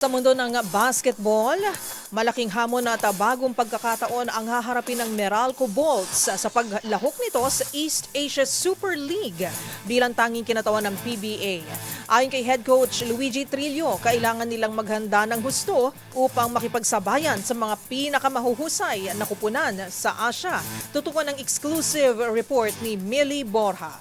Sa mundo ng basketball, malaking hamon at bagong pagkakataon ang haharapin ng Meralco Bolts sa paglahok nito sa East Asia Super League bilang tanging kinatawan ng PBA. Ayon kay head coach Luigi Trillo, kailangan nilang maghanda ng husto upang makipagsabayan sa mga pinakamahuhusay na kupunan sa Asia. Tutukan ng exclusive report ni Millie Borja.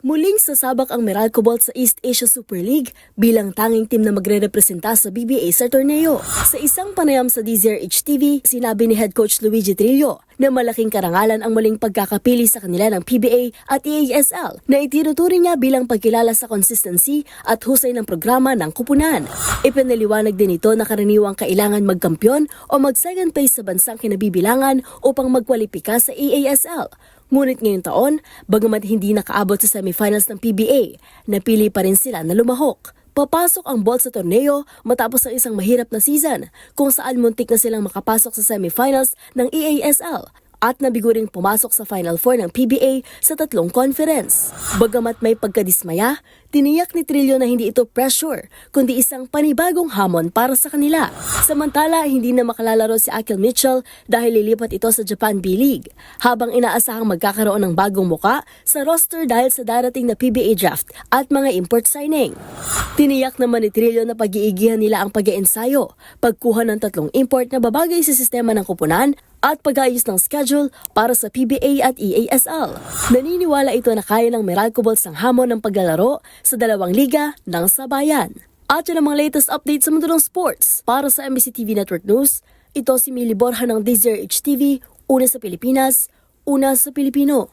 Muling sasabak ang Meralco Bolts sa East Asia Super League bilang tanging team na magre-representa sa BBA sa torneo. Sa isang panayam sa DZRH TV, sinabi ni head coach Luigi Trillo na malaking karangalan ang muling pagkakapili sa kanila ng PBA at EASL na itinuturing niya bilang pagkilala sa consistency at husay ng programa ng kupunan. Ipinaliwanag din ito na karaniwang kailangan magkampiyon o mag-second place sa bansang kinabibilangan upang magkwalipika sa EASL. Ngunit ngayong taon, bagamat hindi nakaabot sa semifinals ng PBA, napili pa rin sila na lumahok. Papasok ang Bolts sa torneo matapos ang isang mahirap na season kung saan muntik na silang makapasok sa semifinals ng EASL at nabiguring pumasok sa Final Four ng PBA sa tatlong conference. Bagamat may pagkadismaya, tiniyak ni Trillo na hindi ito pressure, kundi isang panibagong hamon para sa kanila. Samantala, hindi na makalalaro si Akil Mitchell dahil lilipat ito sa Japan B-League, habang inaasahang magkakaroon ng bagong muka sa roster dahil sa darating na PBA draft at mga import signing. Tiniyak naman ni Trillo na pag-iigihan nila ang pag-iensayo, pagkuha ng tatlong import na babagay sa sistema ng kupunan at pag-ayos ng schedule para sa PBA at EASL. Naniniwala ito na kaya ng Meralco Bolts ang hamon ng paglalaro sa dalawang liga ng sabayan. At yan ang mga latest updates sa mundo ng sports. Para sa MBC TV Network News, ito si Millie Borja ng DZRH TV, una sa Pilipinas, una sa Pilipino.